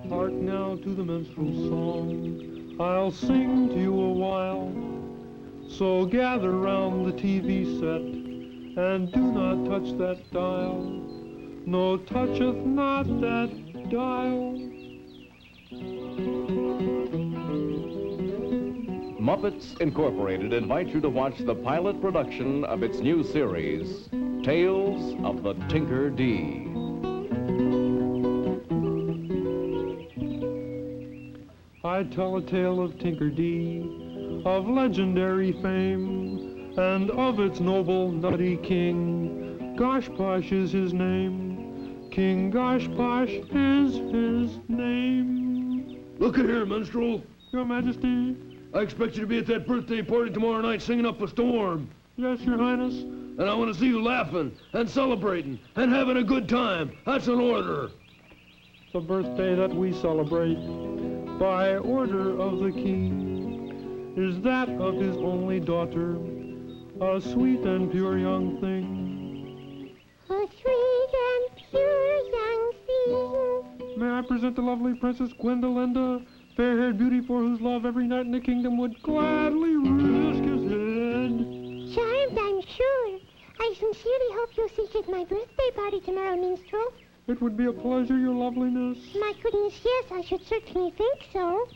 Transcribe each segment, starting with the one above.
Hark now to the minstrel's song, I'll sing to you a while. So gather round the TV set, and do not touch that dial. No, toucheth not that dial. Muppets Incorporated invites you to watch the pilot production of its new series, Tales of the Tinkerdee. I tell a tale of Tinkerdee, of legendary fame, and of its noble nutty king. Goshposh is his name. King Goshposh is his name. Look at here, minstrel. Your Majesty. I expect you to be at that birthday party tomorrow night singing up a storm. Yes, Your Highness. And I want to see you laughing and celebrating and having a good time. That's an order. The birthday that we celebrate by order of the king is that of his only daughter, a sweet and pure young thing. A sweet and pure young thing. May I present the lovely Princess Gwendolinda, fair-haired beauty for whose love every knight in the kingdom would gladly risk his head. Charmed, I'm sure. I sincerely hope you'll seek at my birthday party tomorrow, minstrel. It would be a pleasure, your loveliness. My goodness, yes, I should certainly think so.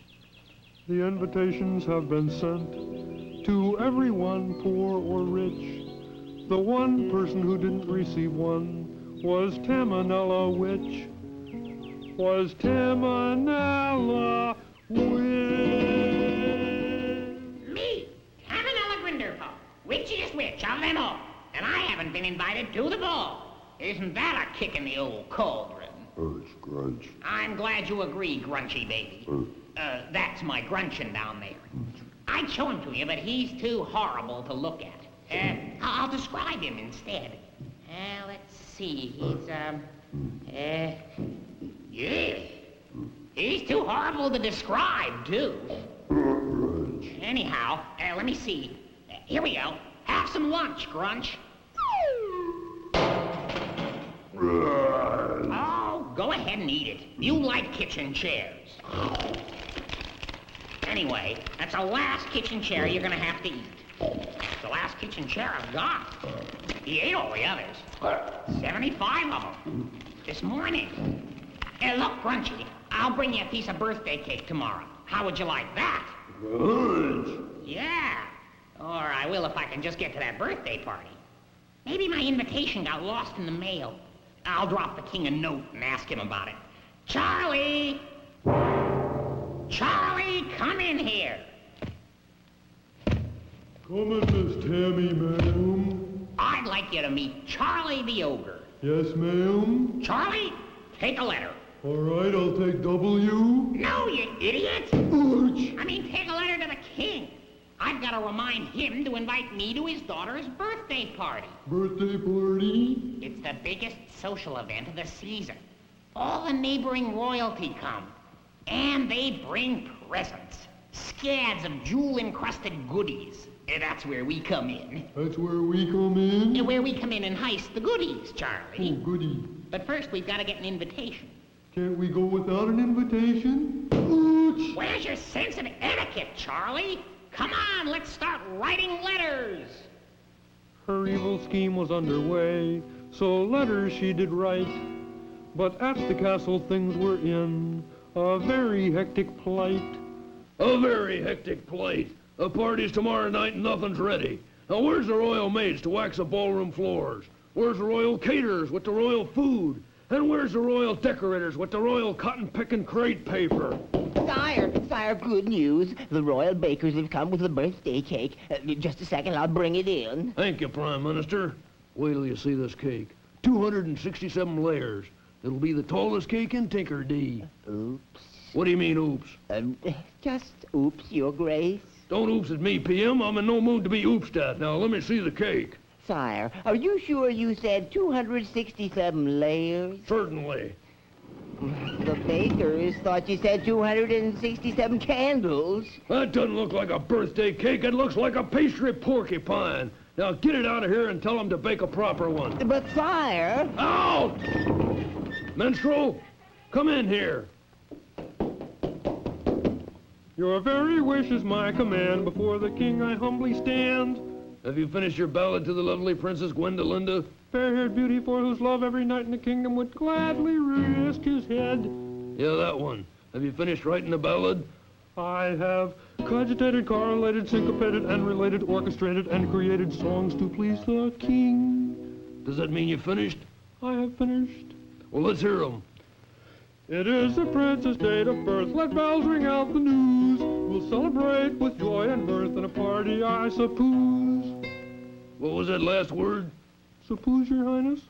The invitations have been sent to everyone, poor or rich. The one person who didn't receive one was Taminella, which was Taminella, which... Me, Taminella Grinderfall. Which is which of them all? And I haven't been invited to the ball. Isn't that a kick in the old cauldron? It's Grunch. I'm glad you agree, Grunchy baby. That's my Grunchin down there. I'd show him to you, but he's too horrible to look at. I'll describe him instead. Let's see. Yeah. He's too horrible to describe, too. Anyhow, let me see. Here we go. Have some lunch, Grunch. Oh, go ahead and eat it. You like kitchen chairs. Anyway, that's the last kitchen chair you're gonna have to eat. It's the last kitchen chair I've got. He ate all the others. 75 of them. This morning. Look, Grunchy, I'll bring you a piece of birthday cake tomorrow. How would you like that? Good. Yeah. Or I will if I can just get to that birthday party. Maybe my invitation got lost in the mail. I'll drop the king a note and ask him about it. Charlie! Charlie, come in here. Come in, Miss Tammy, ma'am. I'd like you to meet Charlie the Ogre. Yes, ma'am. Charlie, take a letter. All right, I'll take W. No, you idiot! Ouch. I mean, take a letter to the king. I've got to remind him to invite me to his daughter's birthday party. Birthday party? It's the biggest social event of the season. All the neighboring royalty come. And they bring presents. Scads of jewel-encrusted goodies. That's where we come in. That's where we come in? Where we come in and heist the goodies, Charlie. Oh, goody. But first, we've got to get an invitation. Can't we go without an invitation? Ouch. Where's your sense of etiquette, Charlie? Come on, let's start writing letters. Her evil scheme was underway, so letters she did write. But at the castle things were in a very hectic plight. A very hectic plight. The party's tomorrow night and nothing's ready. Now where's the royal maids to wax the ballroom floors? Where's the royal caterers with the royal food? And where's the royal decorators with the royal cotton-picking crepe paper? Sire, good news. The royal bakers have come with the birthday cake. Just a second, I'll bring it in. Thank you, Prime Minister. Wait till you see this cake. 267 layers. It'll be the tallest cake in Tinkerdee. Oops. What do you mean, oops? Just oops, Your Grace. Don't oops at me, PM. I'm in no mood to be oopsed at. Now, let me see the cake. Sire, are you sure you said 267 layers? Certainly. The bakers thought you said 267 candles. That doesn't look like a birthday cake. It looks like a pastry porcupine. Now, get it out of here and tell them to bake a proper one. But, sire... Out! Minstrel, come in here. Your very wish is my command. Before the king I humbly stand. Have you finished your ballad to the lovely Princess Gwendolinda? Fair-haired beauty for whose love every knight in the kingdom would gladly risk his head. Yeah, that one. Have you finished writing the ballad? I have cogitated, correlated, syncopated, and related, orchestrated, and created songs to please the king. Does that mean you finished? I have finished. Well, let's hear 'em. It is the prince's date of birth. Let bells ring out the news. We'll celebrate with joy and mirth in a party, I suppose. What was that last word? Suppose, your highness?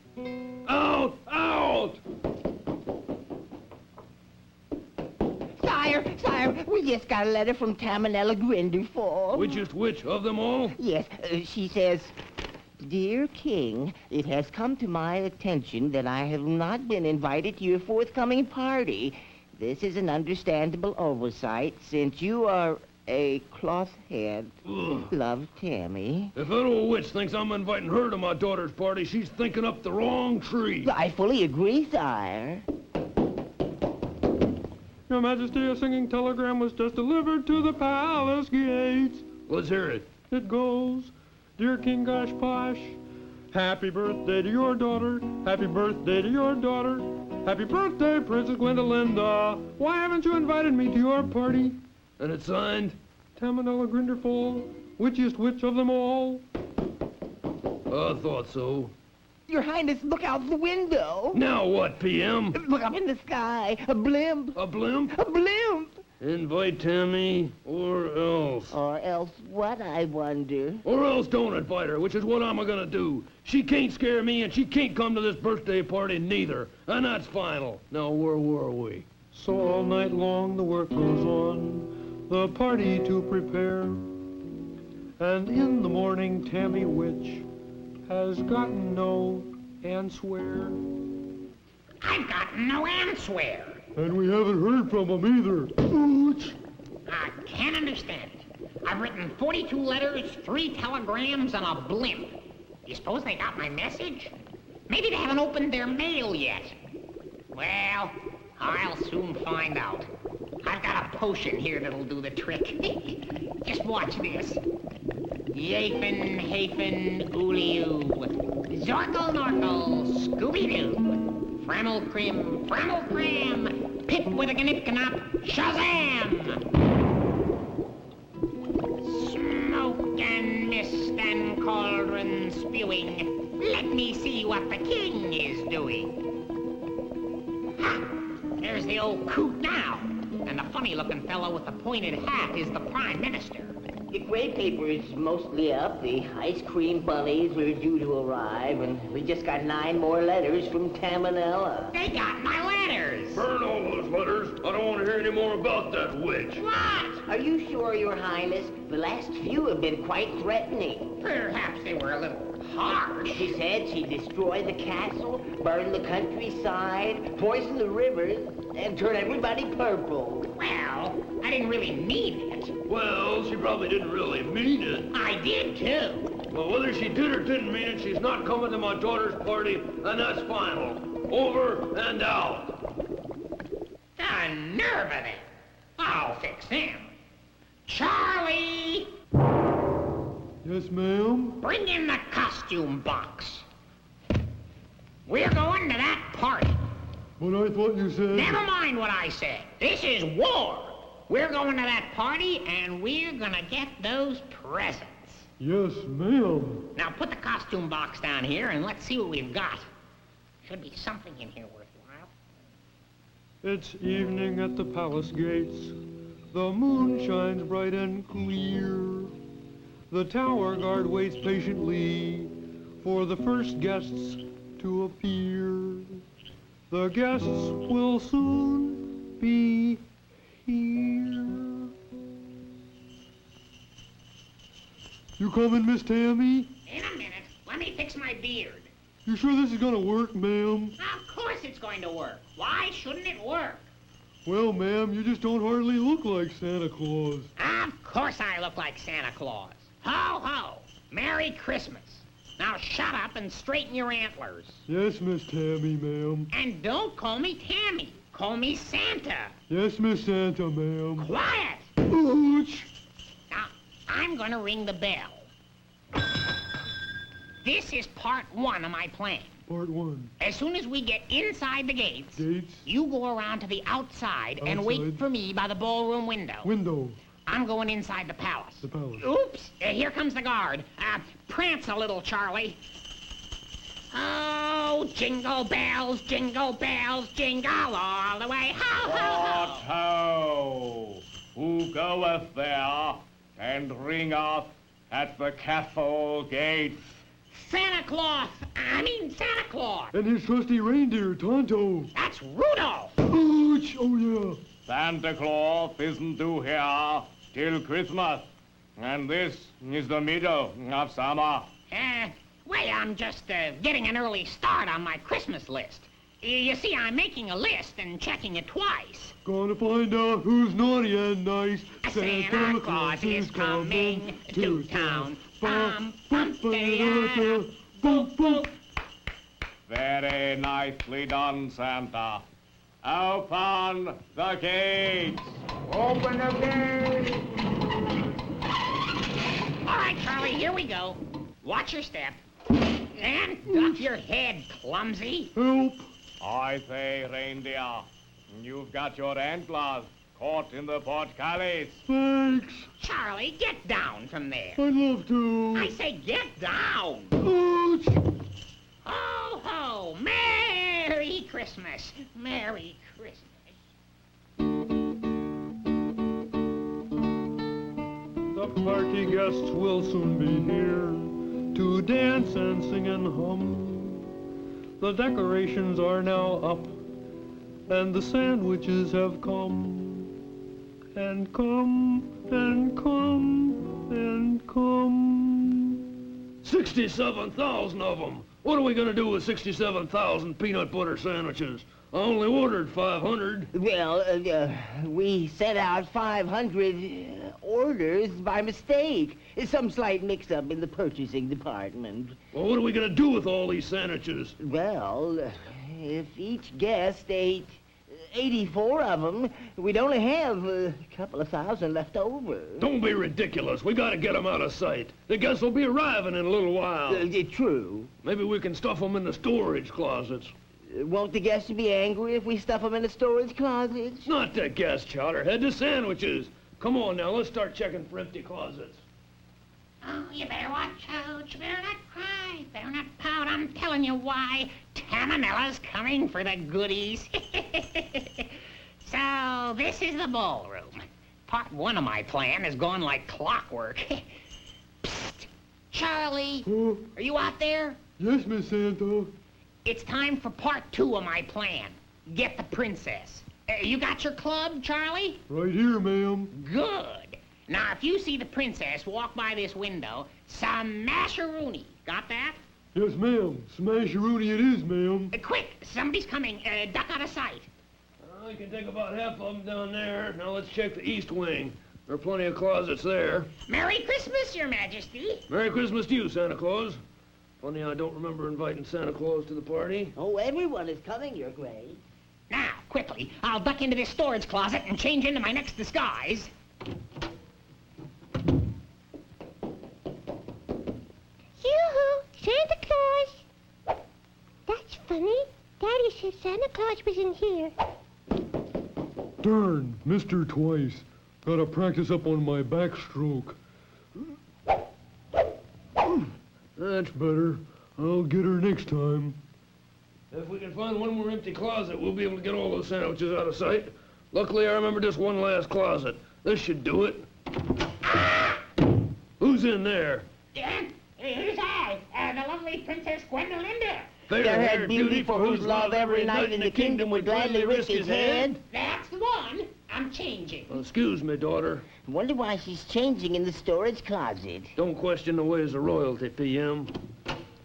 Out! Out! Sire, we just got a letter from Taminella Grinderfall. Which of them all? Yes, she says, Dear King, it has come to my attention that I have not been invited to your forthcoming party. This is an understandable oversight, since you are a cloth head. Love, Tammy. If that old witch thinks I'm inviting her to my daughter's party, she's thinking up the wrong tree. I fully agree, sire. Your Majesty, a singing telegram was just delivered to the palace gates. Let's hear it. It goes, Dear King Goshposh, happy birthday to your daughter. Happy birthday to your daughter. Happy birthday, Princess Gwendolinda. Why haven't you invited me to your party? And it's signed? Taminella Grinderfall, witchiest witch of them all. I thought so. Your Highness, look out the window. Now what, PM? Look up in the sky. A blimp. A blimp? A blimp. Invite Tammy, or else. Or else what, I wonder? Or else don't invite her, which is what I'm gonna do. She can't scare me, and she can't come to this birthday party neither. And that's final. Now, where were we? So all night long the work goes on, the party to prepare. And in the morning, Tammy Witch has gotten no answer. I've gotten no answer. And we haven't heard from him either. Ooch. I can't understand it. I've written 42 letters, 3 telegrams, and a blimp. You suppose they got my message? Maybe they haven't opened their mail yet. Well, I'll soon find out. I've got a potion here that'll do the trick. Just watch this. Yapin, hafin, oolio. Zorkle, norkle, Scooby-Doo. Fremmel, crim, fremmel, cram. Pip with a knip-knop, Shazam! Smoke and mist and cauldron spewing. Let me see what the king is doing. Ha! There's the old coot now. And the funny-looking fellow with the pointed hat is the Prime Minister. The gray paper is mostly up. The ice cream bunnies are due to arrive, and we just got 9 more letters from Taminella. They got my letters. Burn all those letters. I don't want to hear any more about that witch. What? Are you sure, Your Highness? The last few have been quite threatening. Perhaps they were a little harsh. She said she'd destroy the castle, burn the countryside, poison the rivers, and turn everybody purple. Well, I didn't really mean it. Well, she probably didn't really mean it. I did, too. Well, whether she did or didn't mean it, she's not coming to my daughter's party, and that's final. Over and out. The nerve of it. I'll fix them. Charlie, Yes, ma'am? bring in the costume box. We're going to that party. But I thought you said... Never mind what I said. This is war. We're going to that party, and we're gonna get those presents. Yes, ma'am. Now put the costume box down here, and let's see what we've got. Should be something in here worthwhile. It's evening at the palace gates. The moon shines bright and clear. The tower guard waits patiently for the first guests to appear. The guests will soon be here. You coming, Miss Tammy? In a minute. Let me fix my beard. You sure this is gonna work, ma'am? Of course it's going to work. Why shouldn't it work? Well, ma'am, you just don't hardly look like Santa Claus. Of course I look like Santa Claus. Ho, ho. Merry Christmas. Now shut up and straighten your antlers. Yes, Miss Tammy, ma'am. And don't call me Tammy. Call me Santa. Yes, Miss Santa, ma'am. Quiet. Ouch! Now, I'm going to ring the bell. This is part 1 of my plan. Part 1. As soon as we get inside the gates, Gates. you go around to the outside and wait Outside. for me by the ballroom window. Window. I'm going inside the palace. The palace. Oops! Here comes the guard. Prance a little, Charlie. Oh, jingle bells, jingle all the way. Ho, ho, What ho! ho! Who goeth there and ringeth at the castle gates? Santa Claus! Santa Claus! And his trusty reindeer, Tonto. That's Rudolph! Ouch! Oh, yeah. Santa Claus isn't due here till Christmas, and this is the middle of summer. Well, I'm just getting an early start on my Christmas list. You see, I'm making a list and checking it twice. Gonna find out who's naughty and nice. Santa Claus is coming to town. Bum, bum, da-da-da-da. Boom, boom. Very nicely done, Santa. Open the gates. Open the gate! All right, Charlie, here we go. Watch your step. And duck your head, clumsy. Help. I say, reindeer, you've got your antlers caught in the portcullis. Thanks. Charlie, get down from there. I'd love to. I say get down. Ouch. Ho, ho, Merry Christmas. Merry Christmas. The party guests will soon be here to dance and sing and hum. The decorations are now up, and the sandwiches have come. And come, and come, and come. 67,000 of them. What are we going to do with 67,000 peanut butter sandwiches? I only ordered 500. Well, we sent out 500 orders by mistake. Some slight mix-up in the purchasing department. Well, what are we going to do with all these sandwiches? Well, if each guest ate 84 of them, we'd only have a couple of thousand left over. Don't be ridiculous. We got to get them out of sight. The guests will be arriving in a little while. True. Maybe we can stuff them in the storage closets. Won't the guests be angry if we stuff them in the storage closets? Not the guest chowderhead, the sandwiches. Come on now, let's start checking for empty closets. Oh, you better watch out. You better not cry. Better not pout. I'm telling you why. Taminella's coming for the goodies. So, this is the ballroom. Part 1 of my plan has gone like clockwork. Psst. Charlie, are you out there? Yes, Miss Santa. It's time for part 2 of my plan. Get the princess. You got your club, Charlie? Right here, ma'am. Good. Now, if you see the princess walk by this window, smash-a-rooney. Got that? Yes, ma'am. Smash-a-rooney it is, ma'am. Quick, somebody's coming. Duck out of sight. I can take about half of them down there. Now let's check the east wing. There are plenty of closets there. Merry Christmas, Your Majesty. Merry Christmas to you, Santa Claus. Funny I don't remember inviting Santa Claus to the party. Oh, everyone is coming, Your Grace. Now, quickly, I'll duck into this storage closet and change into my next disguise. Yoo-hoo! Santa Claus! That's funny. Daddy said Santa Claus was in here. Darn, missed her twice. Gotta practice up on my backstroke. That's better. I'll get her next time. If we can find one more empty closet, we'll be able to get all those sandwiches out of sight. Luckily, I remember just one last closet. This should do it. Who's in there? Here's I, the lovely Princess Gwendolinda. Fair-haired beauty for whose love every knight in the kingdom would gladly risk his head. That's the one. I'm changing. Excuse me, daughter. Wonder why she's changing in the storage closet. Don't question the ways of royalty, PM.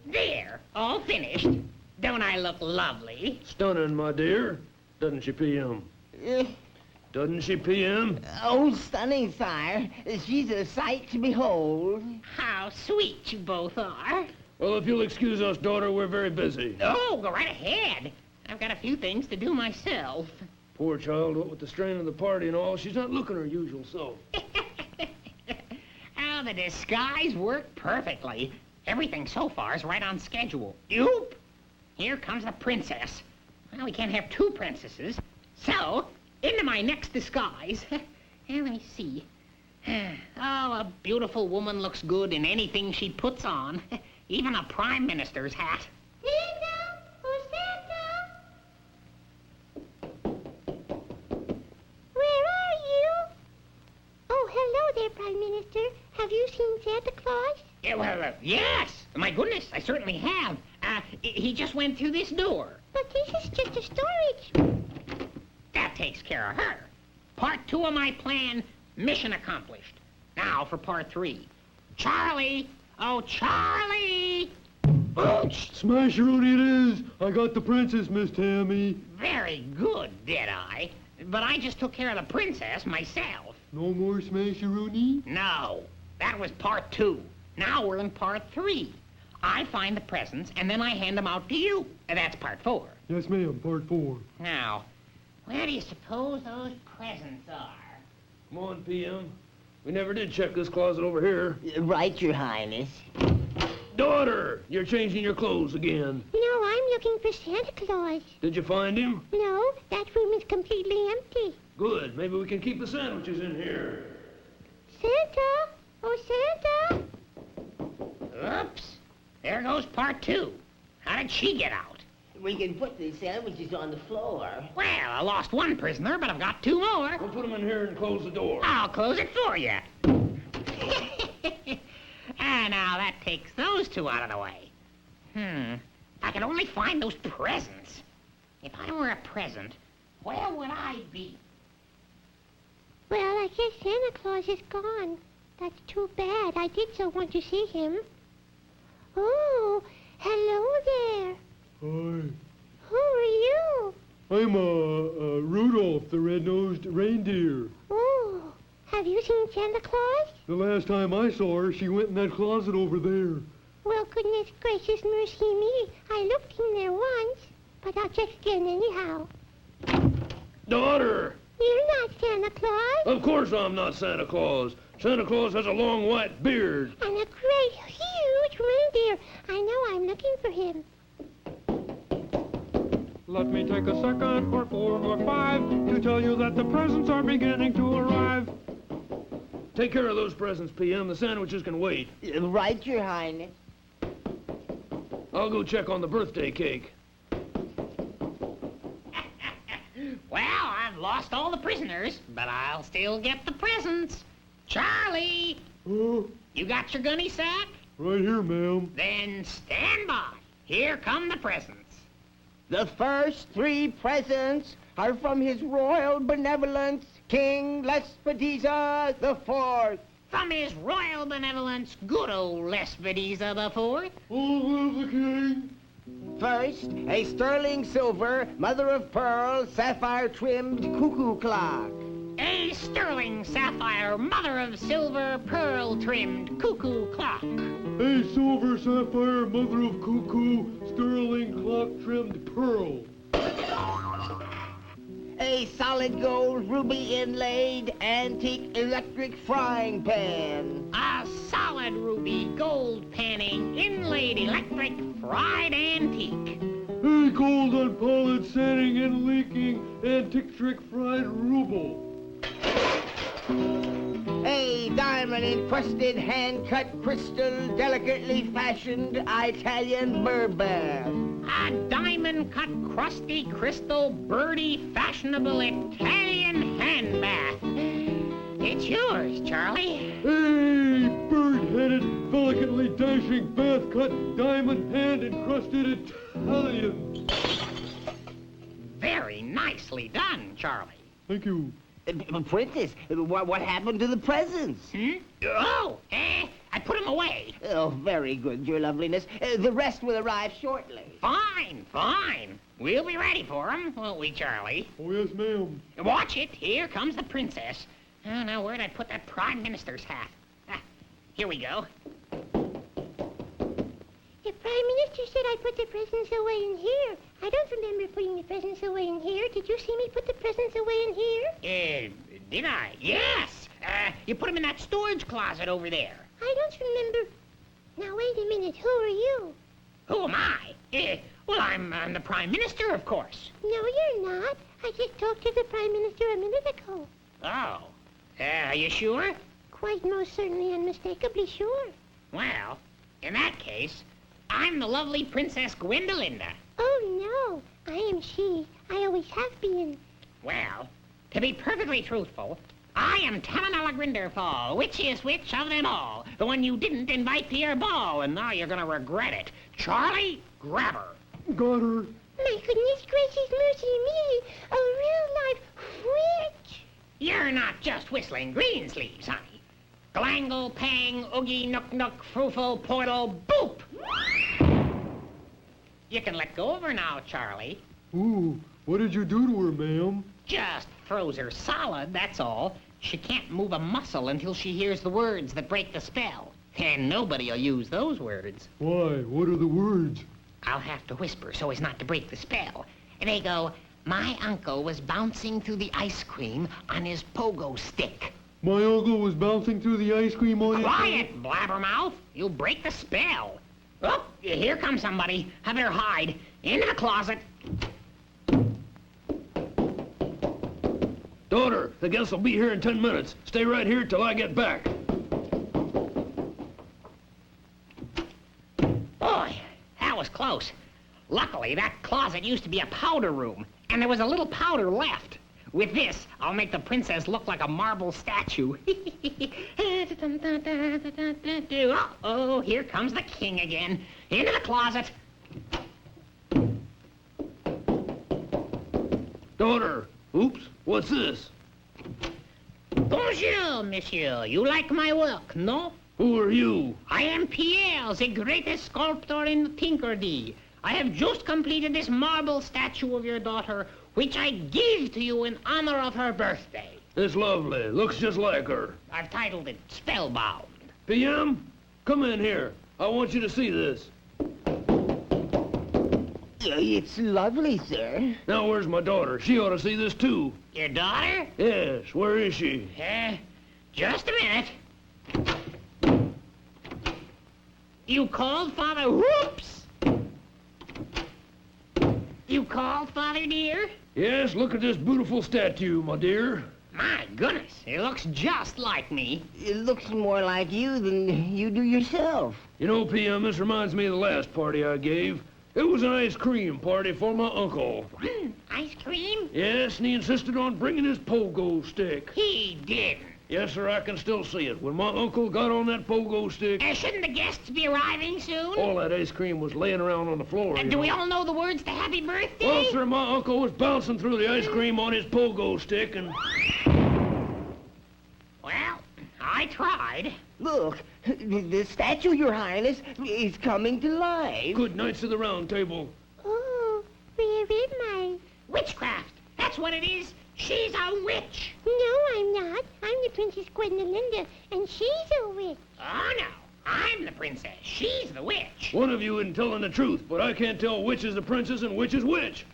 There, all finished. Don't I look lovely? Stunning, my dear. Doesn't she, PM? Doesn't she, PM? Oh, stunning, sire. She's a sight to behold. How sweet you both are. Well, if you'll excuse us, daughter, we're very busy. Oh, go right ahead. I've got a few things to do myself. Poor child, what with the strain of the party and all, she's not looking her usual self. Oh, the disguise worked perfectly. Everything so far is right on schedule. Yoop! Here comes the princess. Well, we can't have two princesses. So, into my next disguise. Let me see. Oh, a beautiful woman looks good in anything she puts on. Even a prime minister's hat. Santa? Oh, Santa? Where are you? Oh, hello there, Prime Minister. Have you seen Santa Claus? Yeah, well, yes. My goodness, I certainly have. He just went through this door. But this is just a storage. That takes care of her. Part 2 of my plan, mission accomplished. Now for part 3. Charlie! Oh, Charlie! Ooch! Smasheroonie it is! I got the princess, Miss Tammy. Very good, did I? But I just took care of the princess myself. No more smasheroonie? No, that was part 2. Now we're in part 3. I find the presents, and then I hand them out to you. That's part 4. Yes, ma'am, part 4. Now, where do you suppose those presents are? Come on, PM. We never did check this closet over here. Right, Your Highness. Daughter, you're changing your clothes again. No, I'm looking for Santa Claus. Did you find him? No, that room is completely empty. Good. Maybe we can keep the sandwiches in here. Santa? Oh, Santa? Oops. There goes part 2. How did she get out? We can put these sandwiches on the floor. Well, I lost one prisoner, but I've got 2 more. We'll put them in here and close the door. I'll close it for you. And now that takes those 2 out of the way. I can only find those presents. If I were a present, where would I be? Well, I guess Santa Claus is gone. That's too bad. I did so want to see him. Oh, hello there. Hi. Who are you? I'm, Rudolph the red-nosed reindeer. Oh, have you seen Santa Claus? The last time I saw her, she went in that closet over there. Well, goodness gracious mercy me. I looked in there once, but I'll check again anyhow. Daughter! You're not Santa Claus. Of course I'm not Santa Claus. Santa Claus has a long white beard. And a great, huge reindeer. I know I'm looking for him. Let me take a second or 4 or 5 to tell you that the presents are beginning to arrive. Take care of those presents, PM. The sandwiches can wait. Right, Your Highness. I'll go check on the birthday cake. Well, I've lost all the prisoners, but I'll still get the presents. Charlie! Oh, You got your gunny sack? right here, ma'am. Then stand by. Here come the presents. The first 3 presents are from His Royal Benevolence, King Lespedeza the Fourth. From His Royal Benevolence, good old Lespedeza the Fourth. Oh, the king. First, a sterling silver, mother of pearl, sapphire-trimmed cuckoo clock. A sterling sapphire, mother of silver, pearl-trimmed cuckoo clock. A silver sapphire, mother of cuckoo, sterling clock-trimmed pearl. A solid gold, ruby inlaid, antique electric frying pan. A solid ruby gold panning, inlaid electric, fried antique. A gold unpolished, sanding and leaking, antique trick fried ruble. A diamond-encrusted, hand-cut crystal, delicately fashioned Italian bird bath. A diamond-cut, crusty, crystal, birdie, fashionable Italian hand bath. It's yours, Charlie. A bird-headed, delicately dashing, bath-cut, diamond hand-encrusted Italian. Very nicely done, Charlie. Thank you. Princess, what happened to the presents? Oh, I put them away. Oh, very good, Your Loveliness. The rest will arrive shortly. Fine, fine. We'll be ready for them, won't we, Charlie? Oh, yes, ma'am. Watch it. Here comes the princess. Oh, now, where'd I put that prime minister's hat? Ah, here we go. The Prime Minister said I put the presents away in here. I don't remember putting the presents away in here. Did you see me put the presents away in here? Did I? Yes! You put them in that storage closet over there. I don't remember. Now, wait a minute. Who are you? Who am I? Well, I'm the Prime Minister, of course. No, you're not. I just talked to the Prime Minister a minute ago. Oh. Are you sure? Quite most certainly unmistakably sure. Well, in that case, I'm the lovely Princess Gwendolinda. Oh, no. I am she. I always have been. Well, to be perfectly truthful, I am Taminella Grinderfall, witchiest witch of them all. The one you didn't invite to your ball, and now you're gonna regret it. Charlie, grab her. Got her. My goodness gracious mercy me. A real-life witch. You're not just whistling Greensleeves, honey. Glangle, pang, oogie, nook, nook, frou-frou, portal, boop! You can let go of her now, Charlie. Ooh, what did you do to her, ma'am? Just froze her solid, that's all. She can't move a muscle until she hears the words that break the spell. And nobody'll use those words. Why, what are the words? I'll have to whisper so as not to break the spell. They go, my uncle was bouncing through the ice cream on his pogo stick. My uncle was bouncing through the ice cream on his... Quiet, blabbermouth! You'll break the spell. Oh, here comes somebody. I better hide. Into the closet. Daughter, the guests will be here in 10 minutes. Stay right here till I get back. Boy, that was close. Luckily, that closet used to be a powder room, and there was a little powder left. With this, I'll make the princess look like a marble statue. Oh, here comes the king again. Into the closet. Daughter, oops, what's this? Bonjour, monsieur. You like my work, no? Who are you? I am Pierre, the greatest sculptor in Tinkerdee. I have just completed this marble statue of your daughter, which I give to you in honor of her birthday. It's lovely. Looks just like her. I've titled it Spellbound. PM, come in here. I want you to see this. It's lovely, sir. Now, where's my daughter? She ought to see this, too. Your daughter? Yes, where is she? Just a minute. You called, Father? Whoops! You called, Father dear? Yes, look at this beautiful statue, my dear. My goodness, it looks just like me. It looks more like you than you do yourself. You know, PM, this reminds me of the last party I gave. It was an ice cream party for my uncle. Ice cream? Yes, and he insisted on bringing his pogo stick. He didn't. Yes, sir, I can still see it. When my uncle got on that pogo stick... Shouldn't the guests be arriving soon? all that ice cream was laying around on the floor. Do we all know the words to Happy Birthday? Well, sir, my uncle was bouncing through the ice cream on his pogo stick and... Well, I tried. Look, the statue, Your Highness, is coming to life. Good Knights of the Round Table. Oh, where am I? Witchcraft. That's what it is. She's a witch. No, I'm not. I'm the Princess Gwendolinda, and she's a witch. Oh, no. I'm the princess. She's the witch. One of you isn't telling the truth, but I can't tell which is the princess and which is which.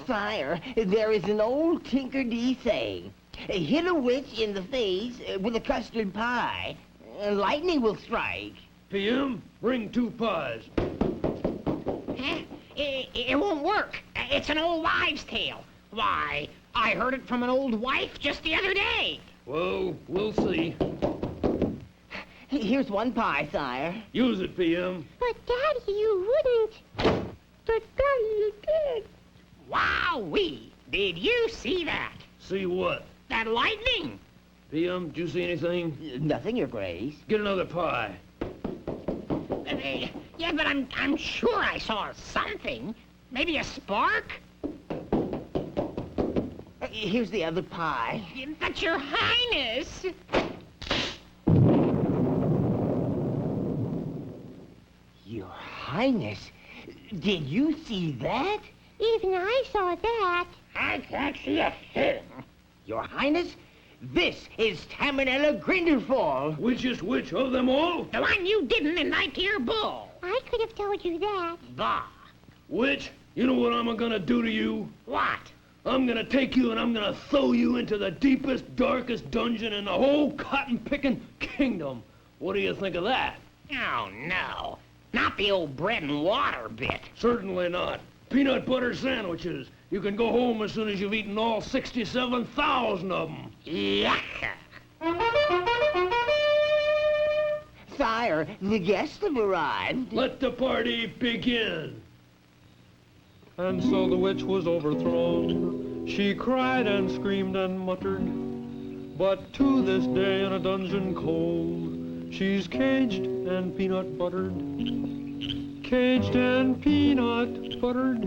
Sire, there is an old Tinkerdee saying, hit a witch in the face with a custard pie, and lightning will strike. PM, bring 2 pies. It won't work. It's an old wives' tale. Why, I heard it from an old wife just the other day. Well, we'll see. Here's 1 pie, sire. Use it, PM. But, Daddy, you wouldn't. But, Daddy, you did. Wowee! Did you see that? See what? That lightning. PM, did you see anything? Nothing, Your Grace. Get another pie. Yeah, but I'm sure I saw something. Maybe a spark? Here's the other pie. But Your Highness... Your Highness, did you see that? Even I saw that. I can't see a thing. Your Highness, this is Taminella Grinderfall. Whichest which of them all? The one you didn't invite to your ball. I could have told you that. Bah. Witch, you know what I'm gonna do to you? What? I'm gonna take you and I'm gonna throw you into the deepest, darkest dungeon in the whole cotton-picking kingdom. What do you think of that? Oh, no. Not the old bread and water bit. Certainly not. Peanut butter sandwiches. You can go home as soon as you've eaten all 67,000 of them. Yuck. Sire, the guests have arrived. Let the party begin. And so the witch was overthrown. She cried and screamed and muttered. But to this day in a dungeon cold, she's caged and peanut buttered. Caged and peanut buttered.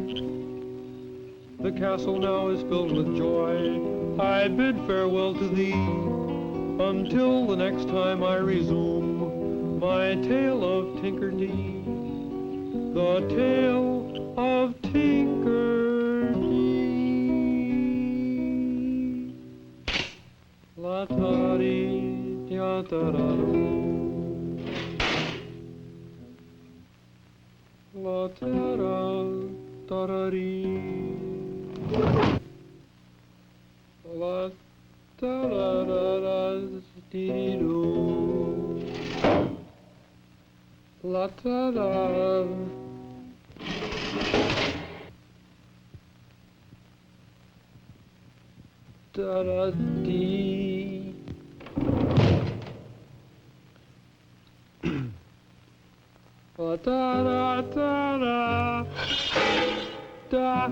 The castle now is filled with joy. I bid farewell to thee until the next time I resume my tale of Tinkerdee. The tale of Tinkerdee. La ta dee da da da. La ta da da da dee. La da da da da dee doo. La da da. Da da dee. Da da da da da.